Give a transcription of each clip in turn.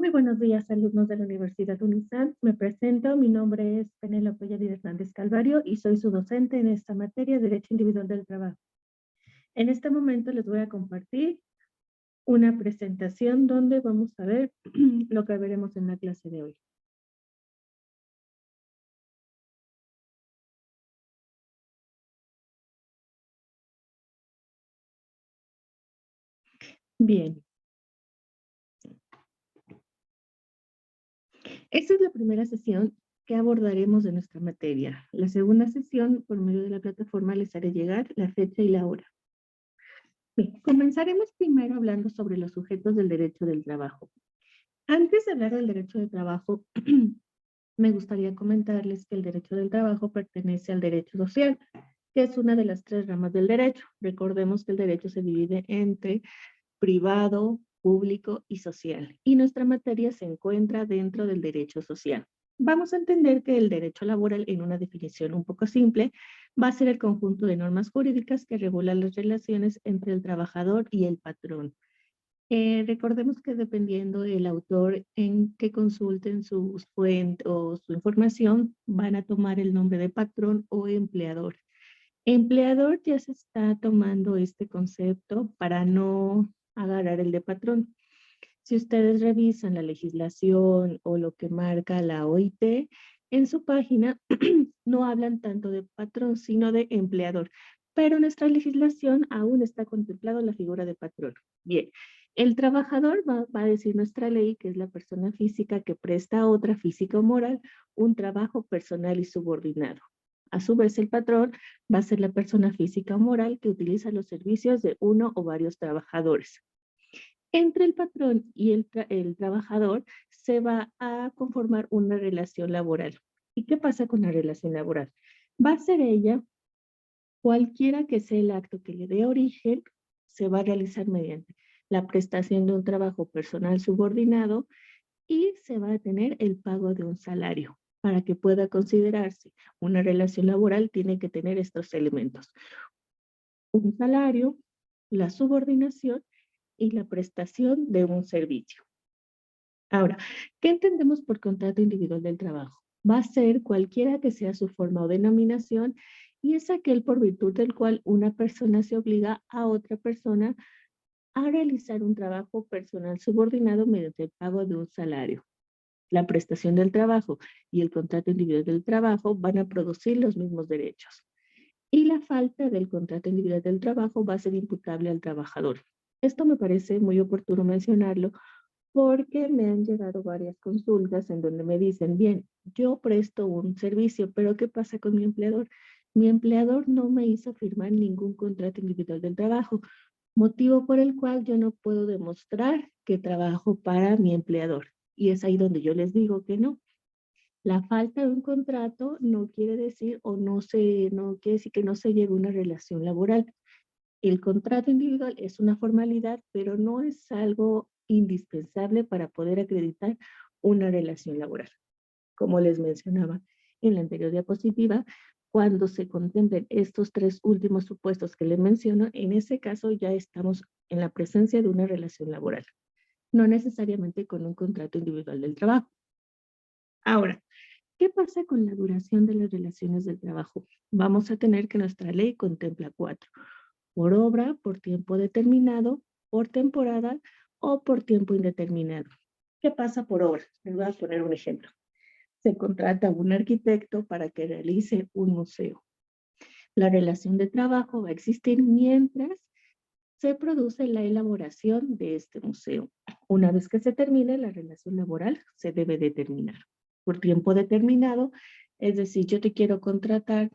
Muy buenos días, alumnos de la Universidad UNISAN. Me presento, mi nombre es Penélope Yadira Hernández Calvario y soy su docente en esta materia, Derecho Individual del Trabajo. En este momento les voy a compartir una presentación donde vamos a ver lo que veremos en la clase de hoy. Bien, esta es la primera sesión que abordaremos de nuestra materia. La segunda sesión, por medio de la plataforma, les haré llegar la fecha y la hora. Bien, comenzaremos primero hablando sobre los sujetos del derecho del trabajo. Antes de hablar del derecho del trabajo, me gustaría comentarles que el derecho del trabajo pertenece al derecho social, que es una de las tres ramas del derecho. Recordemos que el derecho se divide entre privado, público y social, y nuestra materia se encuentra dentro del derecho social. Vamos a entender que el derecho laboral, en una definición un poco simple, va a ser el conjunto de normas jurídicas que regulan las relaciones entre el trabajador y el patrón. Recordemos que dependiendo del autor en que consulten sus fuentes o su información, van a tomar el nombre de patrón o empleador. Empleador ya se está tomando este concepto para no agarrar el de patrón. Si ustedes revisan la legislación o lo que marca la OIT, en su página no hablan tanto de patrón, sino de empleador. Pero en nuestra legislación aún está contemplado la figura de patrón. Bien, el trabajador va a decir nuestra ley que es la persona física que presta a otra física o moral un trabajo personal y subordinado. A su vez, el patrón va a ser la persona física o moral que utiliza los servicios de uno o varios trabajadores. Entre el patrón y el trabajador se va a conformar una relación laboral. ¿Y qué pasa con la relación laboral? Va a ser ella, cualquiera que sea el acto que le dé origen, se va a realizar mediante la prestación de un trabajo personal subordinado y se va a tener el pago de un salario. Para que pueda considerarse una relación laboral, tiene que tener estos elementos: un salario, la subordinación y la prestación de un servicio. Ahora, ¿qué entendemos por contrato individual del trabajo? Va a ser cualquiera que sea su forma o denominación y es aquel por virtud del cual una persona se obliga a otra persona a realizar un trabajo personal subordinado mediante el pago de un salario. La prestación del trabajo y el contrato individual del trabajo van a producir los mismos derechos. Y la falta del contrato individual del trabajo va a ser imputable al trabajador. Esto me parece muy oportuno mencionarlo porque me han llegado varias consultas en donde me dicen, bien, yo presto un servicio, pero ¿qué pasa con mi empleador? Mi empleador no me hizo firmar ningún contrato individual del trabajo, motivo por el cual yo no puedo demostrar que trabajo para mi empleador. Y es ahí donde yo les digo que no. La falta de un contrato no quiere decir no quiere decir que no se lleve una relación laboral. El contrato individual es una formalidad, pero no es algo indispensable para poder acreditar una relación laboral. Como les mencionaba en la anterior diapositiva, cuando se contemplen estos tres últimos supuestos que les menciono, en ese caso ya estamos en la presencia de una relación laboral, no necesariamente con un contrato individual del trabajo. Ahora, ¿qué pasa con la duración de las relaciones del trabajo? Vamos a tener que nuestra ley contempla 4: por obra, por tiempo determinado, por temporada o por tiempo indeterminado. ¿Qué pasa por obra? Les voy a poner un ejemplo. Se contrata a un arquitecto para que realice un museo. La relación de trabajo va a existir mientras se produce la elaboración de este museo. Una vez que se termine, la relación laboral se debe determinar. Por tiempo determinado, es decir, yo te quiero contratar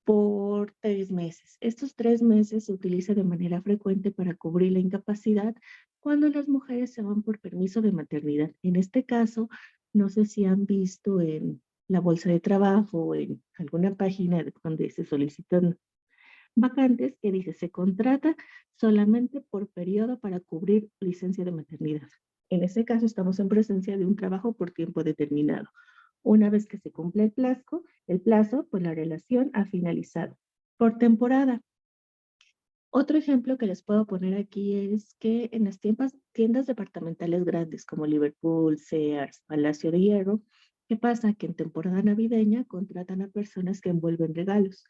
por 3 meses. Estos 3 meses se utiliza de manera frecuente para cubrir la incapacidad cuando las mujeres se van por permiso de maternidad. En este caso, no sé si han visto en la bolsa de trabajo o en alguna página donde se solicitan vacantes que dice se contrata solamente por periodo para cubrir licencia de maternidad. En ese caso estamos en presencia de un trabajo por tiempo determinado. Una vez que se cumple el plazo, pues la relación ha finalizado. Por temporada, Otro ejemplo que les puedo poner aquí es que en las tiendas departamentales grandes como Liverpool, Sears, Palacio de Hierro, ¿qué pasa? Que en temporada navideña contratan a personas que envuelven regalos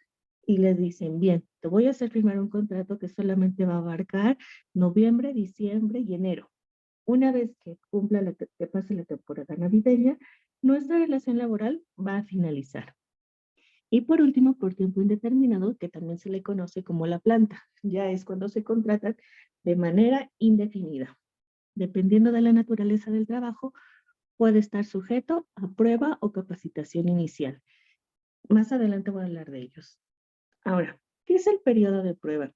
y les dicen, bien, te voy a hacer firmar un contrato que solamente va a abarcar noviembre, diciembre y enero. Una vez que que pase la temporada navideña, nuestra relación laboral va a finalizar. Y por último, por tiempo indeterminado, que también se le conoce como la planta. Ya es cuando se contratan de manera indefinida. Dependiendo de la naturaleza del trabajo, puede estar sujeto a prueba o capacitación inicial. Más adelante voy a hablar de ellos. Ahora, ¿qué es el periodo de prueba?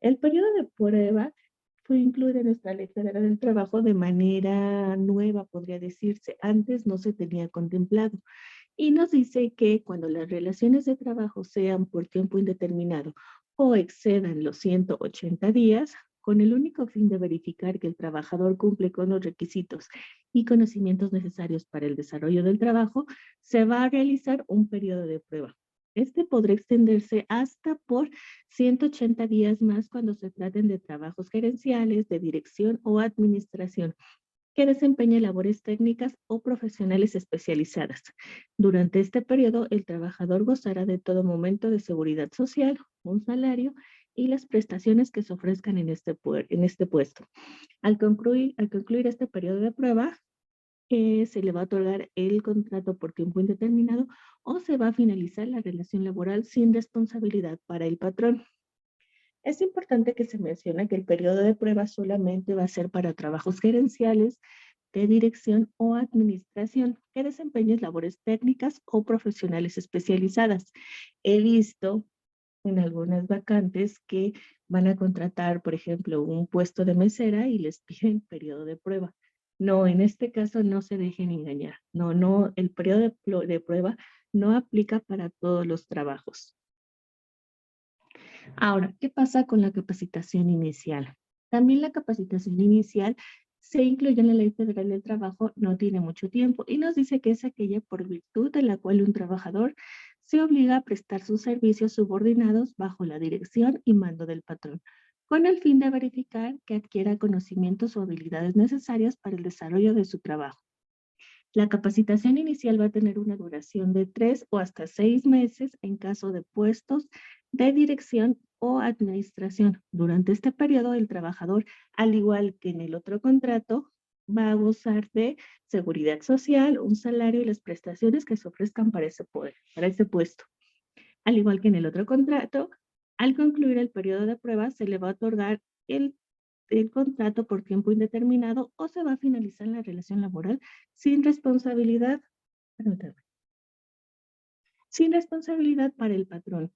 El periodo de prueba fue incluido en nuestra Ley Federal del Trabajo de manera nueva, podría decirse. Antes no se tenía contemplado. Y nos dice que cuando las relaciones de trabajo sean por tiempo indeterminado o excedan los 180 días, con el único fin de verificar que el trabajador cumple con los requisitos y conocimientos necesarios para el desarrollo del trabajo, se va a realizar un periodo de prueba. Este podrá extenderse hasta por 180 días más cuando se traten de trabajos gerenciales, de dirección o administración que desempeñe labores técnicas o profesionales especializadas. Durante este periodo, el trabajador gozará de todo momento de seguridad social, un salario y las prestaciones que se ofrezcan en este puesto. Al concluir este periodo de prueba, se le va a otorgar el contrato por tiempo indeterminado o se va a finalizar la relación laboral sin responsabilidad para el patrón. Es importante que se mencione que el periodo de prueba solamente va a ser para trabajos gerenciales, de dirección o administración que desempeñen labores técnicas o profesionales especializadas. He visto en algunas vacantes que van a contratar, por ejemplo, un puesto de mesera y les piden periodo de prueba. No, en este caso no se dejen engañar. No, no, el periodo de prueba no aplica para todos los trabajos. Ahora, ¿qué pasa con la capacitación inicial? También la capacitación inicial se incluyó en la Ley Federal del Trabajo, no tiene mucho tiempo, y nos dice que es aquella por virtud de la cual un trabajador se obliga a prestar sus servicios subordinados bajo la dirección y mando del patrón, con el fin de verificar que adquiera conocimientos o habilidades necesarias para el desarrollo de su trabajo. La capacitación inicial va a tener una duración de 3 o hasta 6 meses en caso de puestos de dirección o administración. Durante este periodo, el trabajador, al igual que en el otro contrato, va a gozar de seguridad social, un salario y las prestaciones que se ofrezcan para ese puesto. Al igual que en el otro contrato, al concluir el periodo de prueba, se le va a otorgar el contrato por tiempo indeterminado o se va a finalizar la relación laboral sin responsabilidad, permítame, sin responsabilidad para el patrón.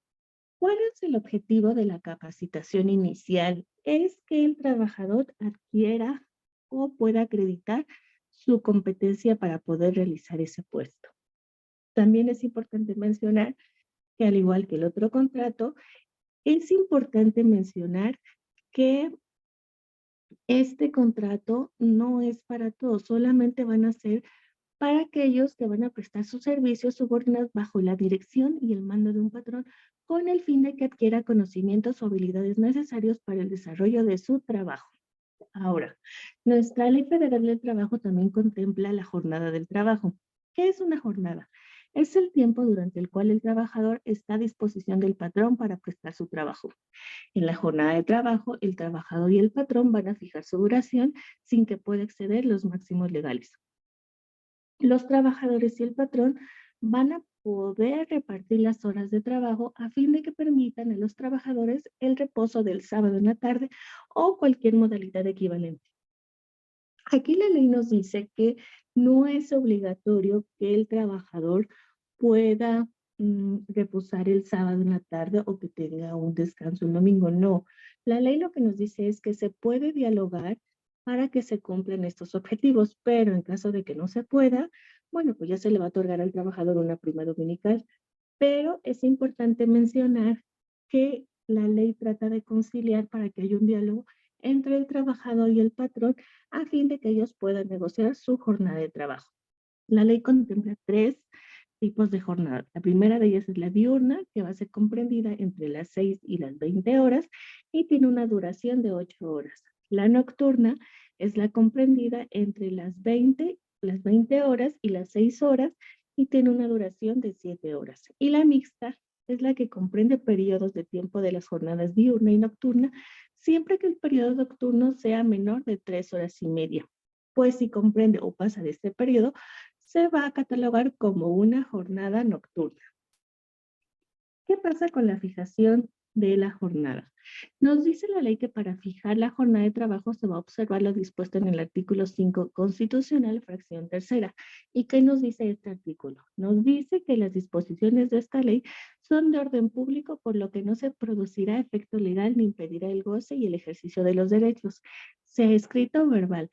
¿Cuál es el objetivo de la capacitación inicial? Es que el trabajador adquiera o pueda acreditar su competencia para poder realizar ese puesto. También es importante mencionar que al igual que el otro contrato, es importante mencionar que este contrato no es para todos, solamente van a ser para aquellos que van a prestar sus servicios subordinados bajo la dirección y el mando de un patrón con el fin de que adquiera conocimientos o habilidades necesarios para el desarrollo de su trabajo. Ahora, nuestra Ley Federal del Trabajo también contempla la jornada del trabajo. ¿Qué es una jornada? Es el tiempo durante el cual el trabajador está a disposición del patrón para prestar su trabajo. En la jornada de trabajo, el trabajador y el patrón van a fijar su duración sin que pueda exceder los máximos legales. Los trabajadores y el patrón van a poder repartir las horas de trabajo a fin de que permitan a los trabajadores el reposo del sábado en la tarde o cualquier modalidad equivalente. Aquí la ley nos dice que no es obligatorio que el trabajador pueda reposar el sábado en la tarde o que tenga un descanso el domingo. No, la ley lo que nos dice es que se puede dialogar para que se cumplan estos objetivos, pero en caso de que no se pueda, bueno, pues ya se le va a otorgar al trabajador una prima dominical. Pero es importante mencionar que la ley trata de conciliar para que haya un diálogo entre el trabajador y el patrón a fin de que ellos puedan negociar su jornada de trabajo. La ley contempla tres tipos de jornada. La primera de ellas es la diurna, que va a ser comprendida entre las 6 y las 20 horas y tiene una duración de 8 horas. La nocturna es la comprendida entre las 20 horas y las 6 horas y tiene una duración de 7 horas. Y la mixta es la que comprende periodos de tiempo de las jornadas diurna y nocturna, siempre que el periodo nocturno sea menor de 3 horas y media. Pues si comprende o pasa de este periodo, se va a catalogar como una jornada nocturna. ¿Qué pasa con la fijación de la jornada? Nos dice la ley que para fijar la jornada de trabajo se va a observar lo dispuesto en el artículo 5 constitucional, fracción tercera. ¿Y qué nos dice este artículo? Nos dice que las disposiciones de esta ley son de orden público, por lo que no se producirá efecto legal ni impedirá el goce y el ejercicio de los derechos, sea escrito o verbal.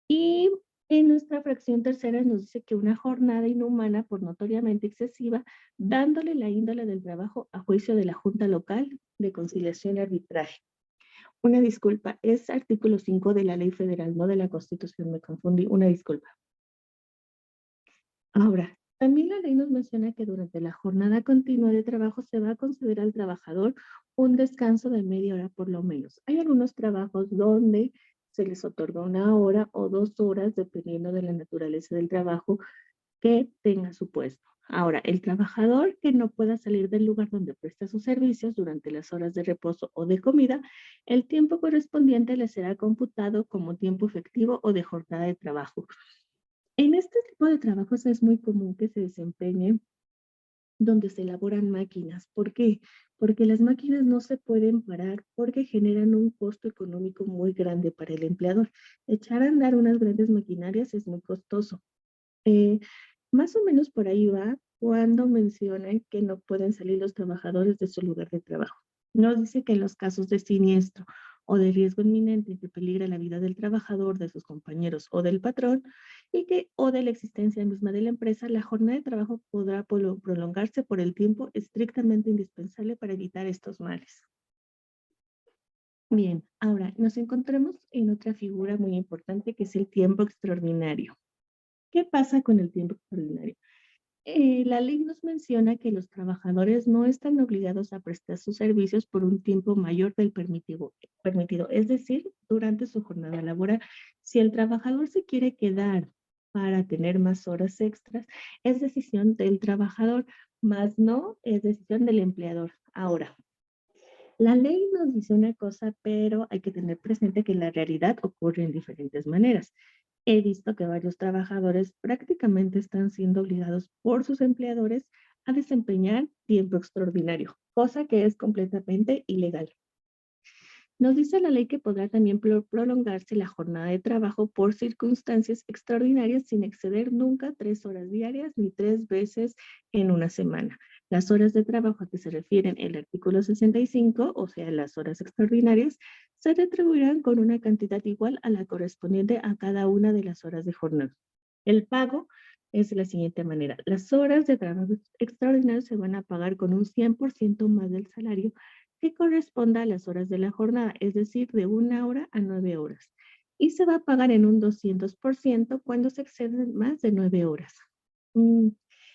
Y en nuestra fracción tercera nos dice que una jornada inhumana por notoriamente excesiva, dándole la índole del trabajo a juicio de la Junta Local de Conciliación y Arbitraje. Una disculpa, es artículo 5 de la Ley Federal, no de la Constitución, me confundí, una disculpa. Ahora, también la ley nos menciona que durante la jornada continua de trabajo se va a conceder al trabajador un descanso de media hora por lo menos. Hay algunos trabajos donde se les otorga 1 hora o 2 horas, dependiendo de la naturaleza del trabajo que tenga su puesto. Ahora, el trabajador que no pueda salir del lugar donde presta sus servicios durante las horas de reposo o de comida, el tiempo correspondiente le será computado como tiempo efectivo o de jornada de trabajo. En este tipo de trabajos es muy común que se desempeñe donde se elaboran máquinas. ¿Por qué? Porque las máquinas no se pueden parar porque generan un costo económico muy grande para el empleador. Echar a andar unas grandes maquinarias es muy costoso. Eh, Más o menos por ahí va cuando mencionan que no pueden salir los trabajadores de su lugar de trabajo. Nos dice que en los casos de siniestro o de riesgo inminente que peligra la vida del trabajador, de sus compañeros o del patrón, o de la existencia misma de la empresa, la jornada de trabajo podrá prolongarse por el tiempo estrictamente indispensable para evitar estos males. Bien, ahora nos encontramos en otra figura muy importante que es el tiempo extraordinario. ¿Qué pasa con el tiempo extraordinario? La ley nos menciona que los trabajadores no están obligados a prestar sus servicios por un tiempo mayor del permitido, es decir, durante su jornada laboral. Si el trabajador se quiere quedar para tener más horas extras, es decisión del trabajador, más no es decisión del empleador. Ahora, la ley nos dice una cosa, pero hay que tener presente que la realidad ocurre en diferentes maneras. He visto que varios trabajadores prácticamente están siendo obligados por sus empleadores a desempeñar tiempo extraordinario, cosa que es completamente ilegal. Nos dice la ley que podrá también prolongarse la jornada de trabajo por circunstancias extraordinarias sin exceder nunca 3 horas diarias ni 3 veces en una semana. Las horas de trabajo a que se refieren el artículo 65, o sea, las horas extraordinarias, se retribuirán con una cantidad igual a la correspondiente a cada una de las horas de jornada. El pago es de la siguiente manera. Las horas de trabajo extraordinario se van a pagar con un 100% más del salario que corresponda a las horas de la jornada, es decir, de 1 hora a 9 horas. Y se va a pagar en un 200% cuando se exceden más de 9 horas.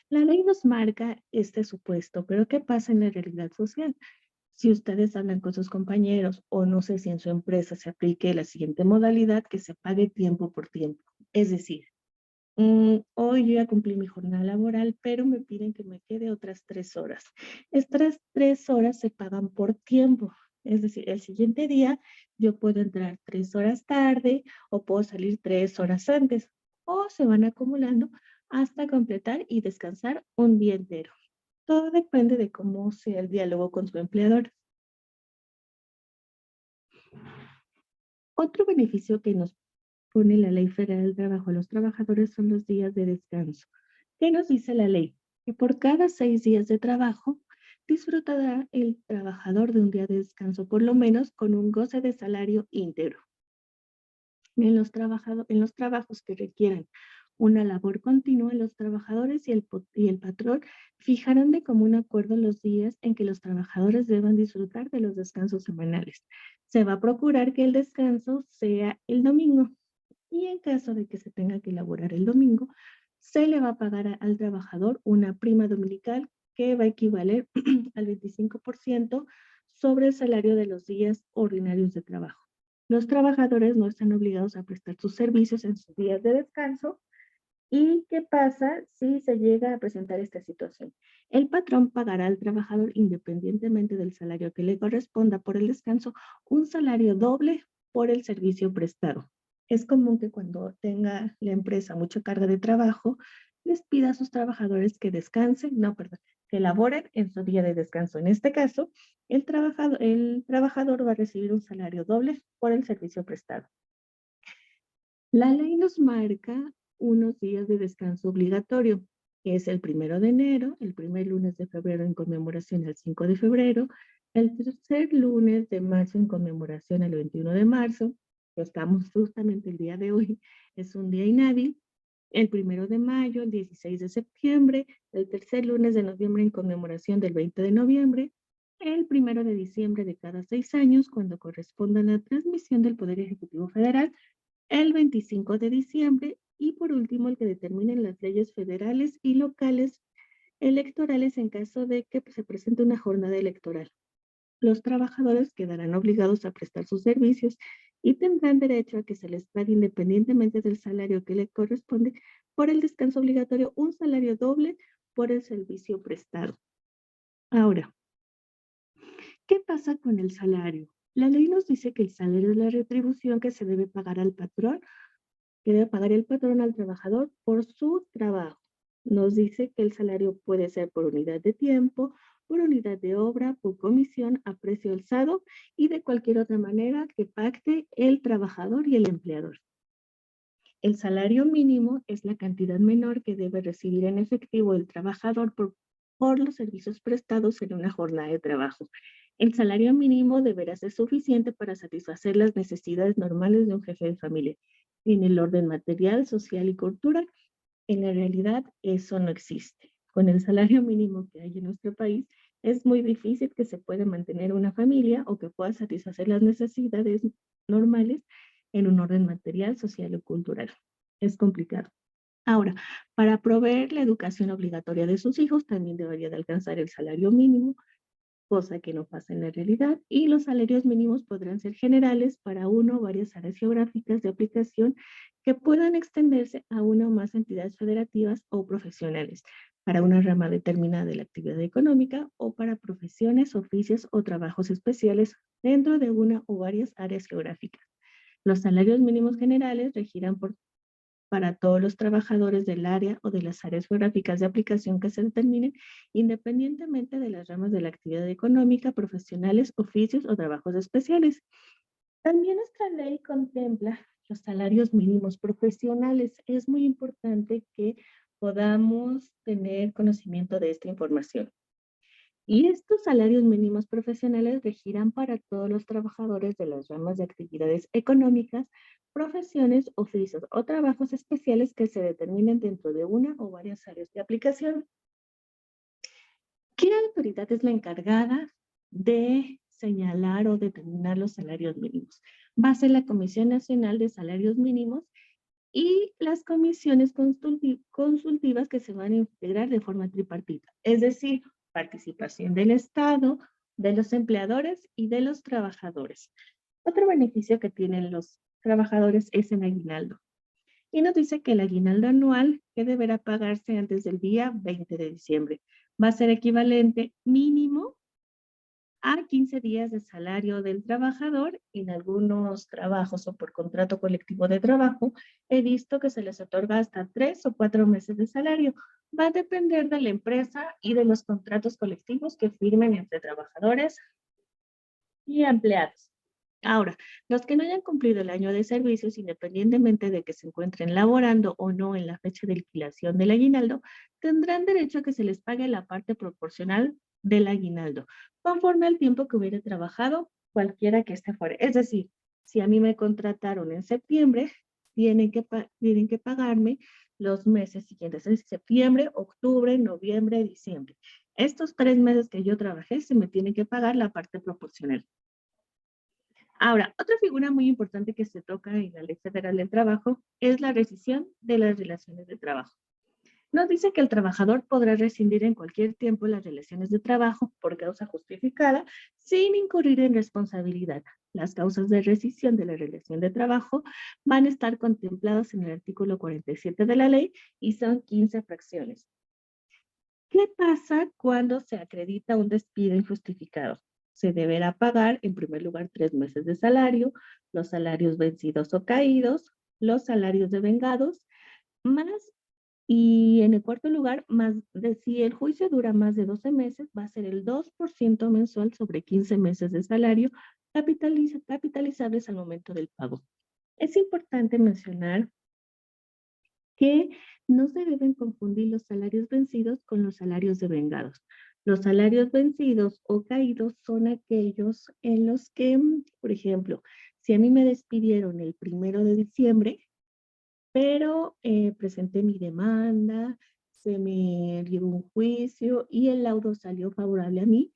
La ley nos marca este supuesto, pero ¿qué pasa en la realidad social? Si ustedes hablan con sus compañeros o no sé si en su empresa se aplique la siguiente modalidad, que se pague tiempo por tiempo. Es decir, hoy yo ya cumplí mi jornada laboral, pero me piden que me quede otras 3 horas. Estas 3 horas se pagan por tiempo. Es decir, el siguiente día yo puedo entrar 3 horas tarde o puedo salir 3 horas antes o se van acumulando hasta completar y descansar un día entero. Todo depende de cómo sea el diálogo con su empleador. Otro beneficio que nos pone la Ley Federal del Trabajo a los trabajadores son los días de descanso. ¿Qué nos dice la ley? Que por cada 6 días de trabajo disfrutará el trabajador de un día de descanso, por lo menos con un goce de salario íntegro. En los trabajos que requieran una labor continua, los trabajadores y el patrón fijarán de común acuerdo los días en que los trabajadores deban disfrutar de los descansos semanales. Se va a procurar que el descanso sea el domingo y en caso de que se tenga que elaborar el domingo, se le va a pagar al trabajador una prima dominical que va a equivaler al 25% sobre el salario de los días ordinarios de trabajo. Los trabajadores no están obligados a prestar sus servicios en sus días de descanso. ¿Y qué pasa si se llega a presentar esta situación? El patrón pagará al trabajador, independientemente del salario que le corresponda por el descanso, un salario doble por el servicio prestado. Es común que cuando tenga la empresa mucha carga de trabajo, les pida a sus trabajadores que descansen, no, perdón, que laboren en su día de descanso. En este caso, el trabajador va a recibir un salario doble por el servicio prestado. La ley nos marca unos días de descanso obligatorio, que es el 1 de enero, el primer lunes de febrero en conmemoración al 5 de febrero, el tercer lunes de marzo en conmemoración al 21 de marzo, que estamos justamente el día de hoy, es un día inhábil, el 1 de mayo, el 16 de septiembre, el tercer lunes de noviembre en conmemoración del 20 de noviembre, el 1 de diciembre de cada 6 años, cuando corresponda a la transmisión del Poder Ejecutivo Federal, el 25 de diciembre y por último el que determinen las leyes federales y locales electorales en caso de que se presente una jornada electoral. Los trabajadores quedarán obligados a prestar sus servicios y tendrán derecho a que se les pague independientemente del salario que les corresponde por el descanso obligatorio un salario doble por el servicio prestado. Ahora, ¿qué pasa con el salario? La ley nos dice que el salario es la retribución que se debe pagar al patrón que debe pagar el patrón al trabajador por su trabajo. Nos dice que el salario puede ser por unidad de tiempo, por unidad de obra, por comisión, a precio alzado y de cualquier otra manera que pacte el trabajador y el empleador. El salario mínimo es la cantidad menor que debe recibir en efectivo el trabajador por los servicios prestados en una jornada de trabajo. El salario mínimo deberá ser suficiente para satisfacer las necesidades normales de un jefe de familia. En el orden material, social y cultural, en la realidad eso no existe. Con el salario mínimo que hay en nuestro país, es muy difícil que se pueda mantener una familia o que pueda satisfacer las necesidades normales en un orden material, social o cultural. Es complicado. Ahora, para proveer la educación obligatoria de sus hijos, también debería de alcanzar el salario mínimo, cosa que no pasa en la realidad, y los salarios mínimos podrán ser generales para una o varias áreas geográficas de aplicación que puedan extenderse a una o más entidades federativas o profesionales, para una rama determinada de la actividad económica o para profesiones, oficios o trabajos especiales dentro de una o varias áreas geográficas. Los salarios mínimos generales regirán para todos los trabajadores del área o de las áreas geográficas de aplicación que se determinen, independientemente de las ramas de la actividad económica, profesionales, oficios o trabajos especiales. También nuestra ley contempla los salarios mínimos profesionales. Es muy importante que podamos tener conocimiento de esta información. Y estos salarios mínimos profesionales regirán para todos los trabajadores de las ramas de actividades económicas, profesiones, oficios o trabajos especiales que se determinen dentro de una o varias áreas de aplicación. ¿Qué autoridad es la encargada de señalar o determinar los salarios mínimos? Va a ser la Comisión Nacional de Salarios Mínimos y las comisiones consultivas que se van a integrar de forma tripartita, es decir, participación del Estado, de los empleadores y de los trabajadores. Otro beneficio que tienen los trabajadores es el aguinaldo. Y nos dice que el aguinaldo anual que deberá pagarse antes del día 20 de diciembre va a ser equivalente mínimo a 15 días de salario del trabajador. En algunos trabajos o por contrato colectivo de trabajo, he visto que se les otorga hasta 3 o 4 meses de salario. Va a depender de la empresa y de los contratos colectivos que firmen entre trabajadores y empleados. Ahora, los que no hayan cumplido el año de servicios, independientemente de que se encuentren laborando o no en la fecha de liquidación del aguinaldo, tendrán derecho a que se les pague la parte proporcional del aguinaldo, conforme al tiempo que hubiera trabajado cualquiera que esté fuera. Es decir, si a mí me contrataron en septiembre, tienen que pagarme los meses siguientes, es septiembre, octubre, noviembre, diciembre. Estos 3 meses que yo trabajé, se me tiene que pagar la parte proporcional. Ahora, otra figura muy importante que se toca en la Ley Federal del Trabajo es la rescisión de las relaciones de trabajo. Nos dice que el trabajador podrá rescindir en cualquier tiempo las relaciones de trabajo por causa justificada sin incurrir en responsabilidad. Las causas de rescisión de la relación de trabajo van a estar contempladas en el artículo 47 de la ley y son 15 fracciones. ¿Qué pasa cuando se acredita un despido injustificado? Se deberá pagar, en primer lugar, 3 meses de salario, los salarios vencidos o caídos, los salarios devengados, más, y en el cuarto lugar, más de si el juicio dura más de 12 meses, va a ser el 2% mensual sobre 15 meses de salario capitalizables al momento del pago. Es importante mencionar que no se deben confundir los salarios vencidos con los salarios devengados. Los salarios vencidos o caídos son aquellos en los que, por ejemplo, si a mí me despidieron el 1 de diciembre, pero presenté mi demanda, se me dio un juicio y el laudo salió favorable a mí,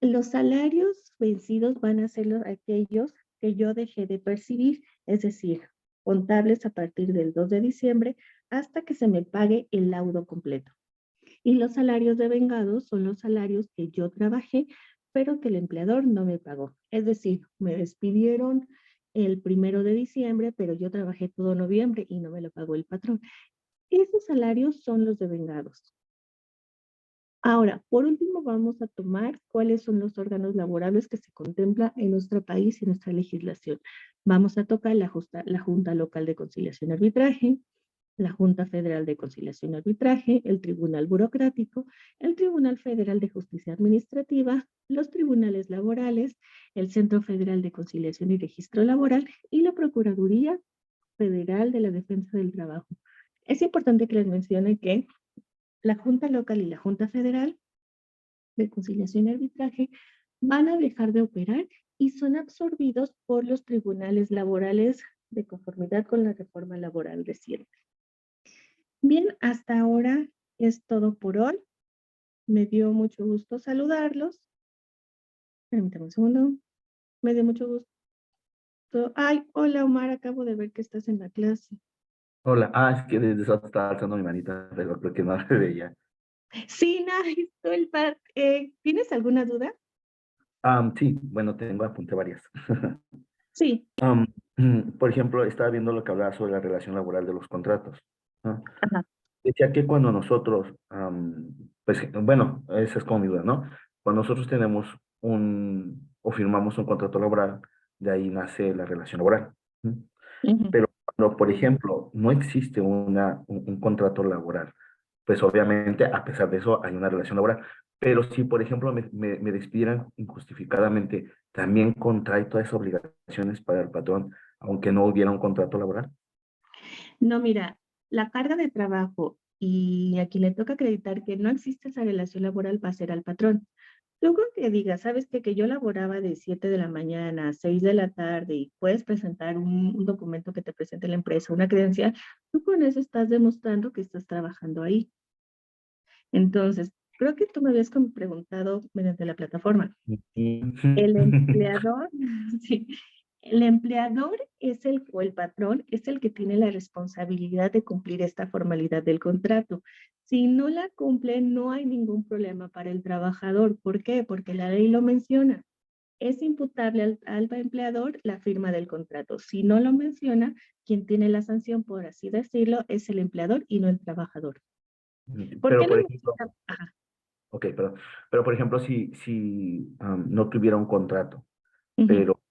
los salarios vencidos van a ser aquellos que yo dejé de percibir, es decir, contables a partir del 2 de diciembre hasta que se me pague el laudo completo. Y los salarios devengados son los salarios que yo trabajé, pero que el empleador no me pagó. Es decir, me despidieron el 1 de diciembre, pero yo trabajé todo noviembre y no me lo pagó el patrón. Esos salarios son los devengados. Ahora, por último, vamos a tomar cuáles son los órganos laborables que se contempla en nuestro país y en nuestra legislación. Vamos a tocar la Junta Local de Conciliación y Arbitraje, la Junta Federal de Conciliación y Arbitraje, el Tribunal Burocrático, el Tribunal Federal de Justicia Administrativa, los tribunales laborales, el Centro Federal de Conciliación y Registro Laboral y la Procuraduría Federal de la Defensa del Trabajo. Es importante que les mencione que la Junta Local y la Junta Federal de Conciliación y Arbitraje van a dejar de operar y son absorbidos por los tribunales laborales de conformidad con la reforma laboral reciente. Bien, hasta ahora es todo por hoy. Me dio mucho gusto saludarlos. Permítame un segundo. Me dio mucho gusto. Ay, hola Omar, acabo de ver que estás en la clase. Hola, es que desde eso estaba alzando mi manita, pero creo que no la veía. Sí, nada, disculpa. ¿Tienes alguna duda? Sí, bueno, tengo apunté varias. Sí. Por ejemplo, estaba viendo lo que hablaba sobre la relación laboral de los contratos, ¿no? Ajá. Decía que cuando nosotros, pues, bueno, esa es como mi duda, ¿no? Cuando nosotros tenemos o firmamos un contrato laboral, de ahí nace la relación laboral. ¿No? Ujú. Pero cuando, por ejemplo, no existe un contrato laboral, pues obviamente a pesar de eso hay una relación laboral. Pero si, por ejemplo, me despidieran injustificadamente, ¿también contrae todas esas obligaciones para el patrón, aunque no hubiera un contrato laboral? No, mira, la carga de trabajo y a quien le toca acreditar que no existe esa relación laboral va a ser al patrón. Tú con que digas, sabes qué? Que yo laboraba de 7 de la mañana a 6 de la tarde y puedes presentar un documento que te presente la empresa, una credencial, tú con eso estás demostrando que estás trabajando ahí. Entonces, creo que tú me habías preguntado mediante la plataforma. El empleador, sí, el empleador es o el patrón es el que tiene la responsabilidad de cumplir esta formalidad del contrato. Si no la cumple, no hay ningún problema para el trabajador. ¿Por qué? Porque la ley lo menciona. Es imputable al empleador la firma del contrato. Si no lo menciona, quien tiene la sanción, por así decirlo, es el empleador y no el trabajador. ¿Por qué Pero, lo por ejemplo, menciona? Ajá. ok, pero por ejemplo, si no tuviera un contrato, Ujú. pero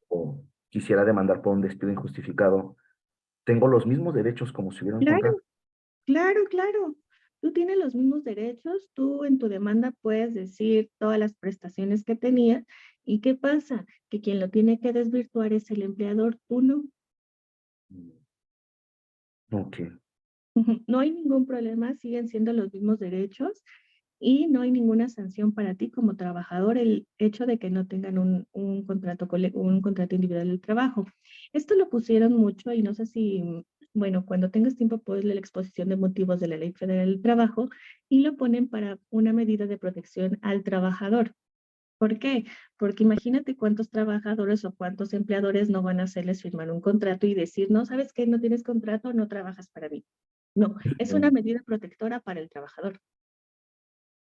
quisiera demandar por un despido injustificado, ¿tengo los mismos derechos como si hubiera un Claro. contrato? Claro, claro. Tú tienes los mismos derechos, tú en tu demanda puedes decir todas las prestaciones que tenías. ¿Y qué pasa? Que quien lo tiene que desvirtuar es el empleador, tú no. Ok. Ujú. No hay ningún problema, siguen siendo los mismos derechos y no hay ninguna sanción para ti como trabajador el hecho de que no tengan un contrato individual de trabajo. Esto lo pusieron mucho y no sé si, bueno, cuando tengas tiempo puedes leer la exposición de motivos de la Ley Federal del Trabajo y lo ponen para una medida de protección al trabajador. ¿Por qué? Porque imagínate cuántos trabajadores o cuántos empleadores no van a hacerles firmar un contrato y decir, no, ¿sabes qué? No tienes contrato, no trabajas para mí. No, es una Ujú. medida protectora para el trabajador.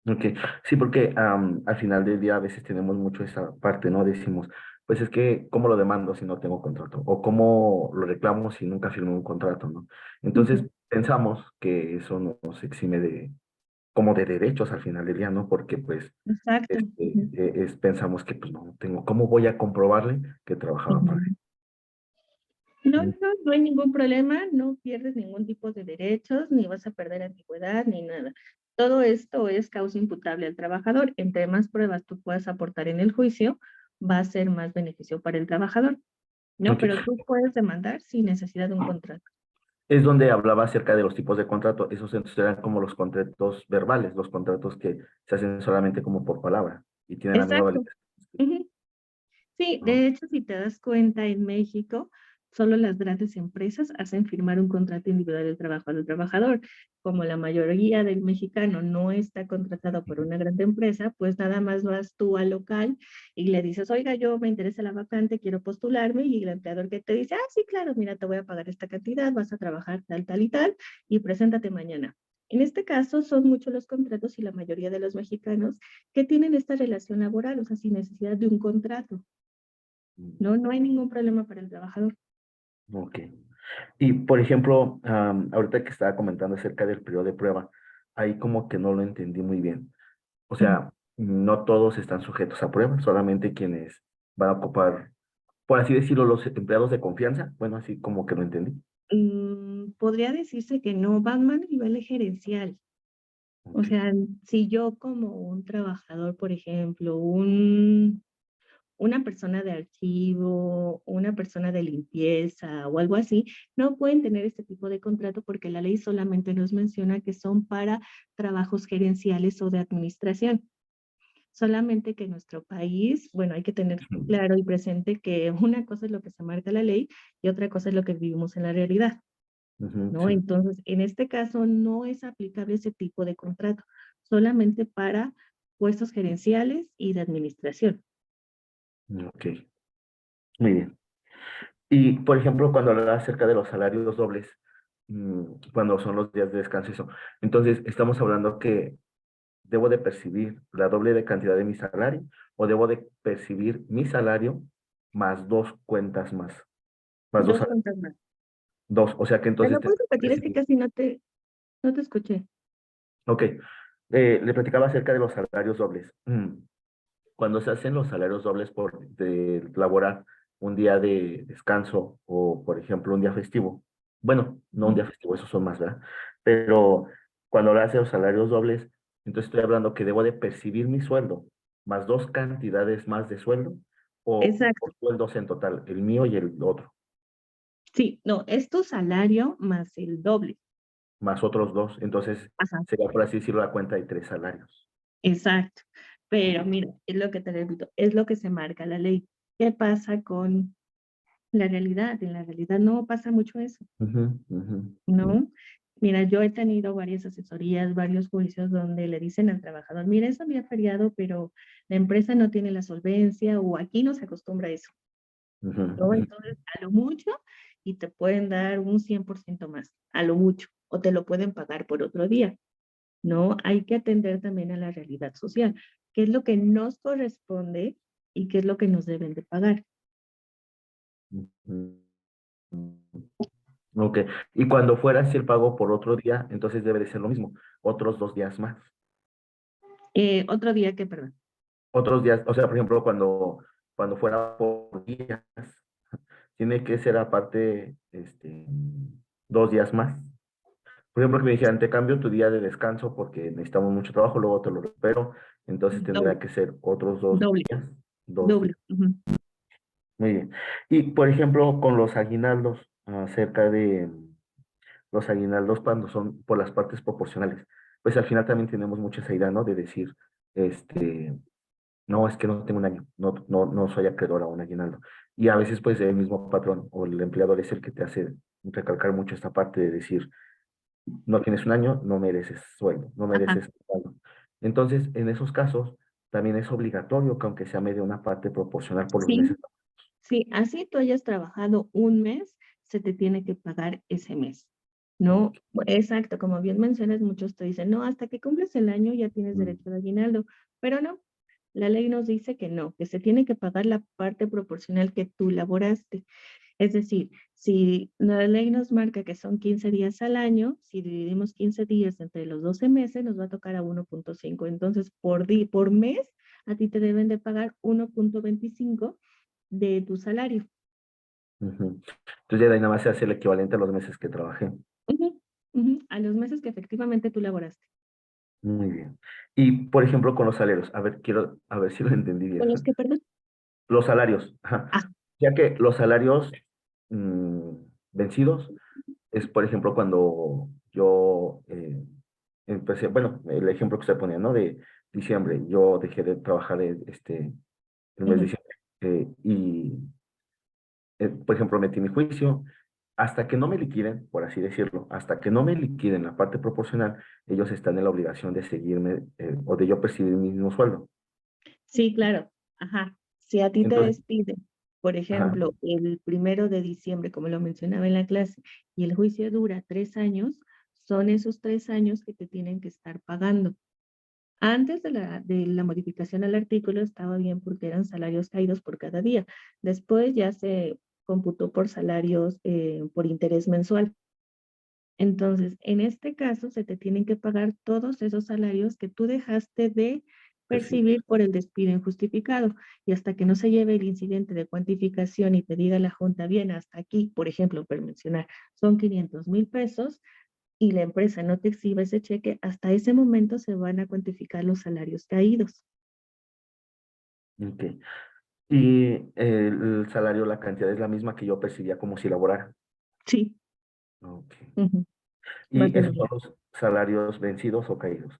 Ok, sí, porque al final del día a veces tenemos mucho esa parte, ¿no? Decimos, pues es que, ¿cómo lo demando si no tengo contrato? O ¿cómo lo reclamo si nunca firmé un contrato, ¿no? Entonces Ujú. pensamos que eso nos exime de, como de derechos al final del día, ¿no? Porque pues Exacto. Ujú. pensamos que pues no tengo, ¿cómo voy a comprobarle que trabajaba para Ujú. No, él? no, no hay ningún problema, no pierdes ningún tipo de derechos, ni vas a perder antigüedad, ni nada. Todo esto es causa imputable al trabajador. Entre más pruebas tú puedas aportar en el juicio, va a ser más beneficio para el trabajador, ¿no? Ok, Pero tú puedes demandar sin necesidad de un contrato. es donde hablaba acerca de los tipos de contrato. Esos entonces eran como los contratos verbales, los contratos que se hacen solamente como por palabra y tienen la misma Exacto. validez. Ujú. Sí, ¿No? de hecho, si te das cuenta, en México, solo las grandes empresas hacen firmar un contrato individual del trabajo al trabajador. Como la mayoría del mexicano no está contratado por una gran empresa, pues nada más vas tú al local y le dices, oiga, yo me interesa la vacante, quiero postularme, y el empleador que te dice, ah, sí, claro, mira, te voy a pagar esta cantidad, vas a trabajar tal, tal y tal, y preséntate mañana. En este caso, son muchos los contratos y la mayoría de los mexicanos que tienen esta relación laboral, o sea, sin necesidad de un contrato. No, no hay ningún problema para el trabajador. Ok. Y por ejemplo, ahorita que estaba comentando acerca del periodo de prueba, ahí como que no lo entendí muy bien. O Ujú. sea, no todos están sujetos a prueba, solamente quienes van a ocupar, por así decirlo, los empleados de confianza. Bueno, así como que lo entendí. Podría decirse que no, van más a nivel gerencial. O Ok. sea, si yo como un trabajador, por ejemplo, una persona de archivo, una persona de limpieza o algo así, no pueden tener este tipo de contrato porque la ley solamente nos menciona que son para trabajos gerenciales o de administración. Solamente que en nuestro país, bueno, hay que tener Ujú, claro y presente que una cosa es lo que se marca la ley y otra cosa es lo que vivimos en la realidad, ujú, ¿no? sí. Entonces, en este caso no es aplicable ese tipo de contrato, solamente para puestos gerenciales y de administración. Ok. Muy bien. Y, por ejemplo, cuando hablaba acerca de los salarios dobles, cuando son los días de descanso, y eso, entonces estamos hablando que debo de percibir la doble de cantidad de mi salario o debo de percibir mi salario más dos cuentas más dos, Dos cuentas más. dos, o sea que ¿Me entonces lo te puedes repetir? Es que percibir. casi no te escuché. Ok, le platicaba acerca de los salarios dobles. Cuando se hacen los salarios dobles por de laborar un día de descanso o, por ejemplo, un día festivo. Bueno, no un Ujú. día festivo, esos son más, ¿verdad? Pero cuando lo hace los salarios dobles, entonces estoy hablando que debo de percibir mi sueldo más dos cantidades más de sueldo o Exacto. dos sueldos en total, el mío y el otro, Sí, no, es tu salario más el doble. más otros dos. Entonces Ajá. sería, por así decirlo, la cuenta de tres salarios. Exacto. Pero mira, es lo que te repito, es lo que se marca la ley. ¿Qué pasa con la realidad? En la realidad no pasa mucho eso, Ujú, ujú, ujú, ¿no? Mira, yo he tenido varias asesorías, varios juicios donde le dicen al trabajador, mira, es un día feriado, pero la empresa no tiene la solvencia o aquí no se acostumbra a eso, ujú, ¿no? ujú. Entonces, a lo mucho, y te pueden dar un 100% más, a lo mucho, o te lo pueden pagar por otro día. ¿No? Hay que atender también a la realidad social, qué es lo que nos corresponde y qué es lo que nos deben de pagar. Ujú. Ok. Y cuando fuera así el pago por otro día, entonces debe de ser lo mismo, otros 2 días más. Otro día que, perdón. Otros días, o sea, por ejemplo, cuando fuera por días, tiene que ser aparte, 2 días más. Por ejemplo, que me dijeran, te cambio tu día de descanso porque necesitamos mucho trabajo, luego te lo recupero, entonces Doble, tendrá que ser otros dos doble, días, 2 días. doble. Ujú. Muy bien. Y, por ejemplo, con los aguinaldos, acerca de los aguinaldos cuando son por las partes proporcionales. Pues al final también tenemos mucha esa idea, ¿no? De decir, este, no, es que no tengo un año, no soy acreedor a un aguinaldo. Y a veces, pues, el mismo patrón o el empleador es el que te hace recalcar mucho esta parte de decir, no tienes un año, no mereces sueldo, no Ajá. mereces sueldo. Entonces, en esos casos, también es obligatorio que aunque sea medio una parte proporcional por los Sí, meses. sí, así tú hayas trabajado un mes, se te tiene que pagar ese mes. No, exacto, como bien mencionas, muchos te dicen, no, hasta que cumples el año ya tienes Mm, derecho de aguinaldo, pero no, la ley nos dice que no, que se tiene que pagar la parte proporcional que tú laboraste. Es decir, si la ley nos marca que son 15 días al año, si dividimos 15 días entre los 12 meses, nos va a tocar a 1.5. Entonces, por mes, a ti te deben de pagar 1.25 de tu salario. ujú. Entonces ya de ahí nada más se hace el equivalente a los meses que trabajé. Ujú, ujú, a los meses que efectivamente tú laboraste. Muy bien. Y, por ejemplo, con los salarios, a ver, quiero, a ver si lo entendí ¿Con bien. los que, perdón? Los salarios, ajá. Ah, Ya que los salarios mm, vencidos es, por ejemplo, cuando yo empecé, bueno, el ejemplo que usted ponía, ¿no? De diciembre, yo dejé de trabajar el mes de ujú. diciembre y, por ejemplo, metí mi juicio. Hasta que no me liquiden, por así decirlo, hasta que no me liquiden la parte proporcional, ellos están en la obligación de seguirme o de yo percibir mi mismo sueldo. Sí, claro. Ajá. Si a ti te Entonces, despiden, por ajá, ejemplo, el 1 de diciembre, como lo mencionaba en la clase, y el juicio dura 3 años, son esos 3 años que te tienen que estar pagando. Antes de la modificación al artículo estaba bien porque eran salarios caídos por cada día. Después ya se computó por salarios por interés mensual. Entonces, en este caso, se te tienen que pagar todos esos salarios que tú dejaste de percibir. percibir por el despido injustificado. Y hasta que no se lleve el incidente de cuantificación y te diga la Junta, bien, hasta aquí, por ejemplo, por mencionar, son 500,000 pesos y la empresa no te exhibe ese cheque, hasta ese momento se van a cuantificar los salarios caídos. Ok. Y el salario, la cantidad es la misma que yo percibía como si laborara. Sí, Ok. ujú, va a Y ser esos igual. son los salarios vencidos o caídos.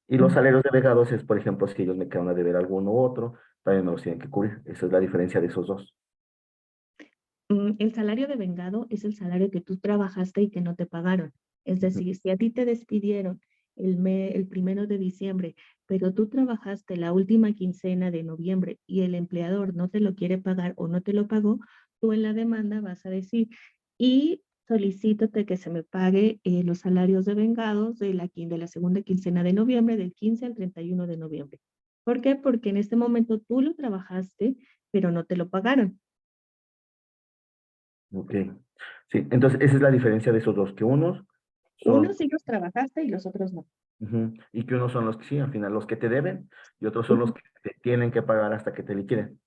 Y los Ujú. salarios delegados es, por ejemplo, si ellos me quedan a deber alguno u otro, también me los tienen que cubrir. Esa es la diferencia de esos dos. El salario de vengado es el salario que tú trabajaste y que no te pagaron. Es Ujú. decir, si a ti te despidieron el 1 de diciembre, pero tú trabajaste la última quincena de noviembre y el empleador no te lo quiere pagar o no te lo pagó, tú en la demanda vas a decir, y solicítate que se me pague los salarios de vengados de la segunda quincena de noviembre, del 15 al 31 de noviembre. ¿Por qué? Porque en este momento tú lo trabajaste, pero no te lo pagaron. Ok. Sí, entonces esa es la diferencia de esos dos, que unos Unos son, sí los trabajaste y los otros no. ujú, y que unos son los que sí, al final los que te deben, y otros son los Ujú. que te tienen que pagar hasta que te liquiden.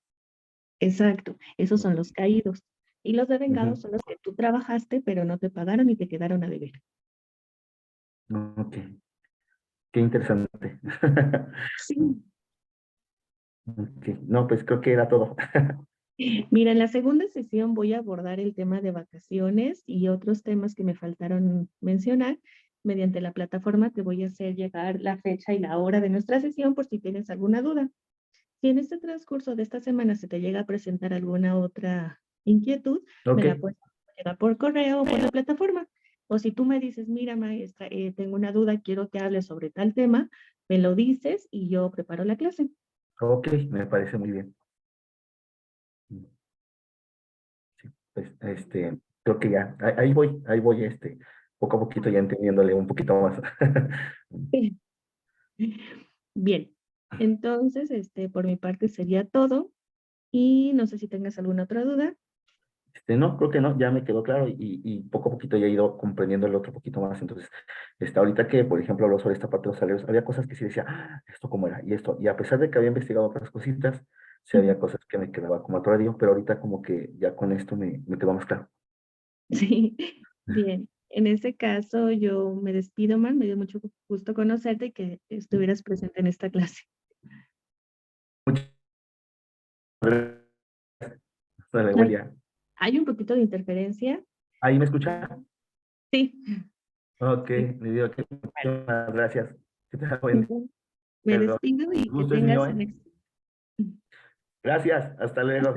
Exacto, esos son los caídos. Y los Ujú. devengados son los que tú trabajaste, pero no te pagaron y te quedaron a deber. Ok, qué interesante. Sí. Ok, no, pues creo que era todo. Mira, en la segunda sesión voy a abordar el tema de vacaciones y otros temas que me faltaron mencionar. Mediante la plataforma te voy a hacer llegar la fecha y la hora de nuestra sesión por si tienes alguna duda. Si en este transcurso de esta semana se te llega a presentar alguna otra inquietud, me Ok, la puedes llegar por correo o por la plataforma. O si tú me dices, mira, maestra, tengo una duda, quiero que hables sobre tal tema, me lo dices y yo preparo la clase. ok, me parece muy bien. Sí, pues, creo que ya, ahí voy, poco a poquito ya entendiéndole un poquito más. Bien, entonces, por mi parte sería todo y no sé si tengas alguna otra duda. No, creo que no, ya me quedó claro y poco a poquito ya he ido comprendiendo el otro poquito más. Entonces, ahorita que, por ejemplo, habló sobre esta parte de los salarios, había cosas que sí decía, "Ah, esto cómo era, y esto", y a pesar de que había investigado otras cositas, sí había cosas que me quedaba como atorado, pero ahorita como que ya con esto me quedó más claro. Sí, bien. En ese caso, yo me despido, Man. Me dio mucho gusto conocerte y que estuvieras presente en esta clase. Muchas gracias, dale, buen Hay, día. hay un poquito de interferencia. ¿Ahí me escucha? Sí. Ok, Sí. le digo que muchas gracias. Que tenga buen Bueno, me día. despido El y que gusto es mío, tengas un ¿eh? éxito. Gracias, hasta luego.